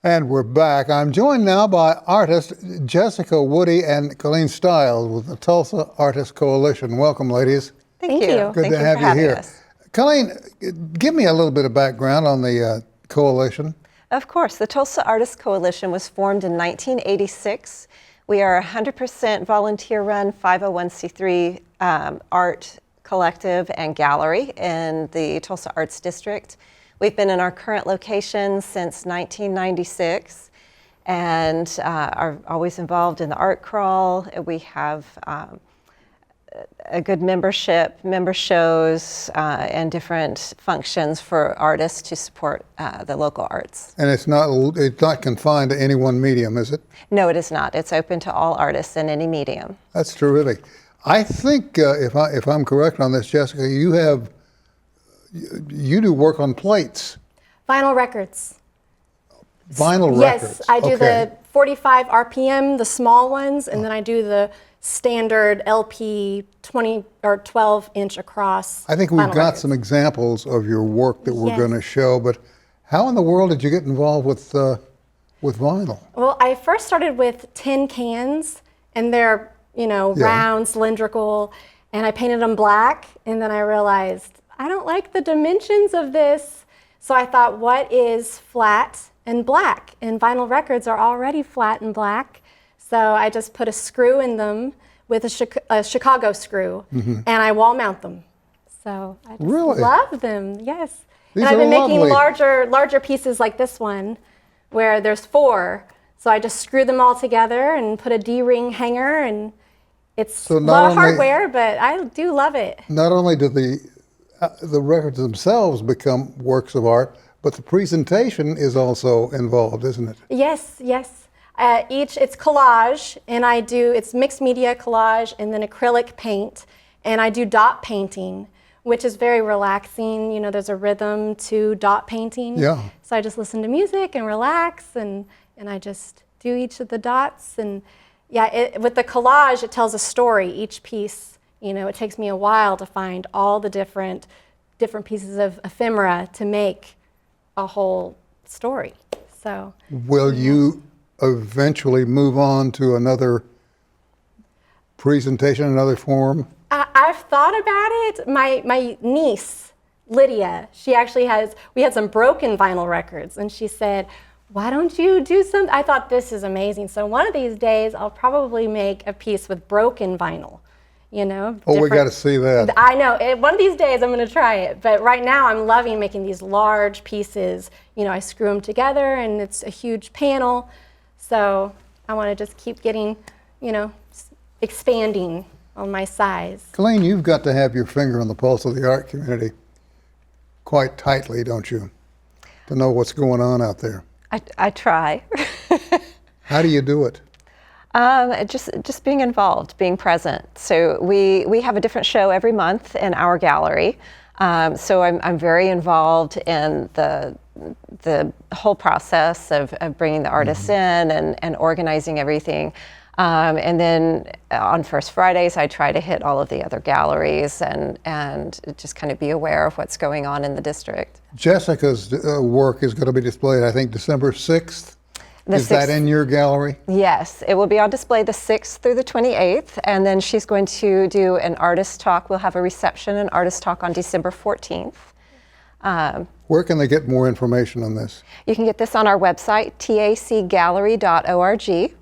And we're back. I'm joined now by artists Jessica Woody and Colleen Stiles with the Tulsa Artists Coalition. Welcome, ladies. Thank you. Good to have you here. Us. Colleen, give me a little bit of background on the coalition. Of course. The Tulsa Artists Coalition was formed in 1986. We are a 100% volunteer-run 501c3 art collective and gallery in the Tulsa Arts District. We've been in our current location since 1996 and are always involved in the art crawl. We have a good member shows, and different functions for artists to support the local arts. And it's not confined to any one medium, is it? No, it is not. It's open to all artists in any medium. That's terrific. I think, if I'm correct on this, Jessica, you do work on plates. Vinyl records. Vinyl records. Yes, I do the 45 RPM, the small ones, and then I do the standard LP 20 or 12-inch across. I think we've got some examples of your work that we're going to show, but how in the world did you get involved with vinyl? Well, I first started with tin cans, and they're, round, cylindrical, and I painted them black, and then I realized I don't like the dimensions of this. So I thought, what is flat and black? And vinyl records are already flat and black. So I just put a screw in them with a Chicago screw, and I wall mount them. So I just love them, yes. These and I've been making lovely. larger pieces like this one, where there's 4. So I just screw them all together and put a D-ring hanger, and it's a lot of hardware, but I do love it. Not only do the records themselves become works of art, but the presentation is also involved, isn't it? Yes, yes. It's collage, and it's mixed media collage and then acrylic paint, and I do dot painting, which is very relaxing. There's a rhythm to dot painting. Yeah. So I just listen to music and relax, and I just do each of the dots. And yeah, with the collage, it tells a story, each piece. It takes me a while to find all the different pieces of ephemera to make a whole story. So. Will you eventually move on to another presentation, another form? I've thought about it. My niece, Lydia, we had some broken vinyl records, and she said, why don't you do something? I thought, this is amazing. So one of these days, I'll probably make a piece with broken vinyl. Oh, we got to see that. I know. One of these days I'm going to try it. But right now I'm loving making these large pieces. I screw them together, and it's a huge panel. So I want to just keep getting, expanding on my size. Colleen, you've got to have your finger on the pulse of the art community quite tightly, don't you, to know what's going on out there? I try. How do you do it? Just being involved, being present. So we have a different show every month in our gallery. So I'm very involved in the whole process of bringing the artists in and organizing everything. And then on First Fridays, I try to hit all of the other galleries and just kind of be aware of what's going on in the district. Jessica's work is going to be displayed, I think, December 6th. Is that in your gallery? Yes, it will be on display the 6th through the 28th, and then she's going to do an artist talk. We'll have a reception and artist talk on December 14th. Where can they get more information on this? You can get this on our website, tacgallery.org.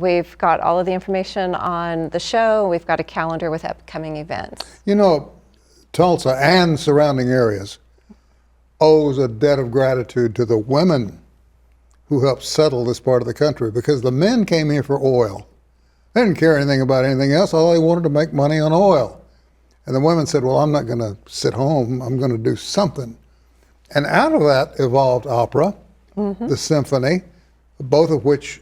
We've got all of the information on the show. We've got a calendar with upcoming events. Tulsa and surrounding areas owes a debt of gratitude to the women who helped settle this part of the country, because the men came here for oil. They didn't care anything about anything else. All they wanted to make money on oil. And the women said, well, I'm not going to sit home. I'm going to do something. And out of that evolved opera, the symphony, both of which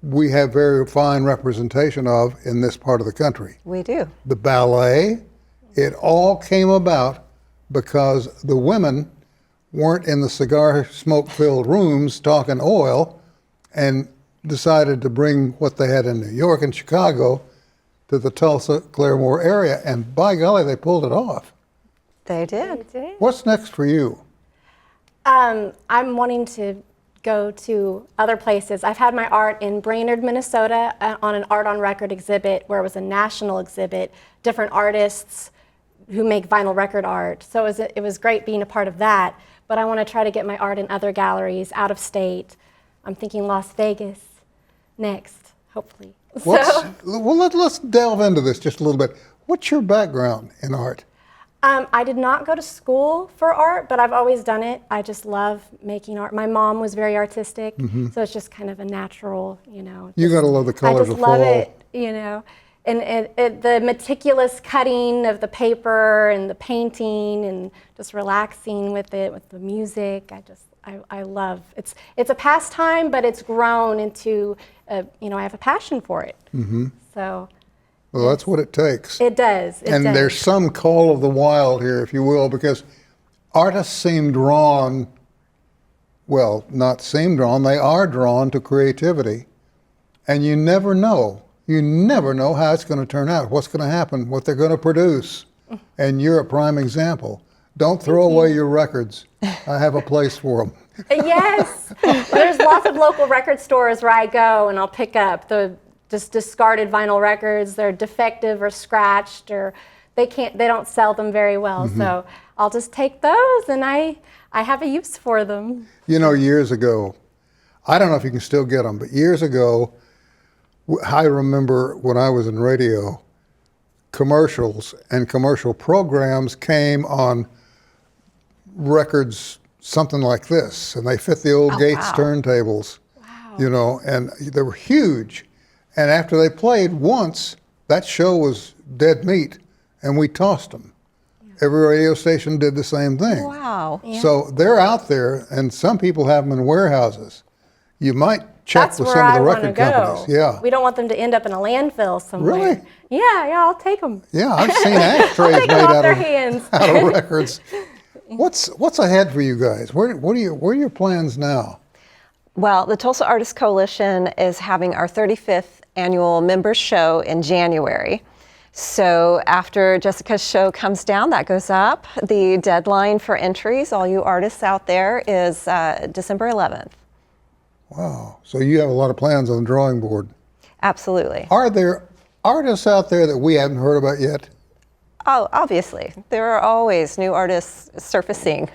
we have very fine representation of in this part of the country. We do. The ballet, it all came about because the women weren't in the cigar smoke-filled rooms talking oil and decided to bring what they had in New York and Chicago to the Tulsa, Claremore area, and by golly, they pulled it off. They did. What's next for you? I'm wanting to go to other places. I've had my art in Brainerd, Minnesota on an art on record exhibit where it was a national exhibit, different artists who make vinyl record art. So it was great being a part of that, but I want to try to get my art in other galleries out of state. I'm thinking Las Vegas next, hopefully. Well, let's delve into this just a little bit. What's your background in art? I did not go to school for art, but I've always done it. I just love making art. My mom was very artistic, so it's just kind of a natural, you know. You got to love the colors I just of love fall. it, you know. And the meticulous cutting of the paper and the painting and just relaxing with it, with the music. I love it's a pastime, but it's grown into you know, I have a passion for it. So. Well, that's what it takes. It does. And there's some call of the wild here, if you will, because artists seem drawn, well, not seem drawn, they are drawn to creativity. And you never know. You never know how it's going to turn out, what's going to happen, what they're going to produce. And you're a prime example. Don't throw away your records. I have a place for them. Yes. There's lots of local record stores where I go and I'll pick up the just discarded vinyl records. They're defective or scratched, or they don't sell them very well. So I'll just take those, and I have a use for them. You know, years ago, I don't know if you can still get them, but years ago, I remember when I was in radio, commercials and commercial programs came on records something like this, and they fit the old Gates turntables, you know, and they were huge. And after they played once, that show was dead meat, and we tossed them. Every radio station did the same thing. Wow. Yeah. So they're out there, and some people have them in warehouses. You might check That's with where some of I the want to record go. companies. Yeah. We don't want them to end up in a landfill somewhere. Really? Yeah, I'll take them. Yeah, I've seen ashtrays Take made them off out their of, hands. out of records. What's ahead for you guys? What are your plans now? Well, the Tulsa Artists Coalition is having our 35th annual members show in January. So after Jessica's show comes down, that goes up. The deadline for entries, all you artists out there, is December 11th. Wow. So you have a lot of plans on the drawing board. Absolutely. Are there artists out there that we haven't heard about yet? Oh, obviously. There are always new artists surfacing.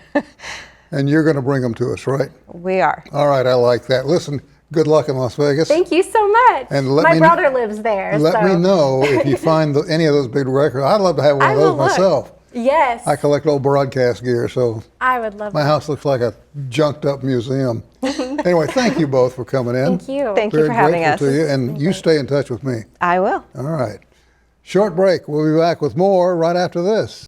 And you're going to bring them to us, right? We are. All right, I like that. Listen, good luck in Las Vegas. Thank you so much. And My brother lives there. Let me know if you find any of those big records. I'd love to have one I of will those look. myself. Yes. I collect old broadcast gear, so I would love my that. house looks like a junked up museum. Anyway, thank you both for coming in. Thank you. Thank you Very for having grateful us. to you, and you stay in touch with me. I will. All right. Short break. We'll be back with more right after this.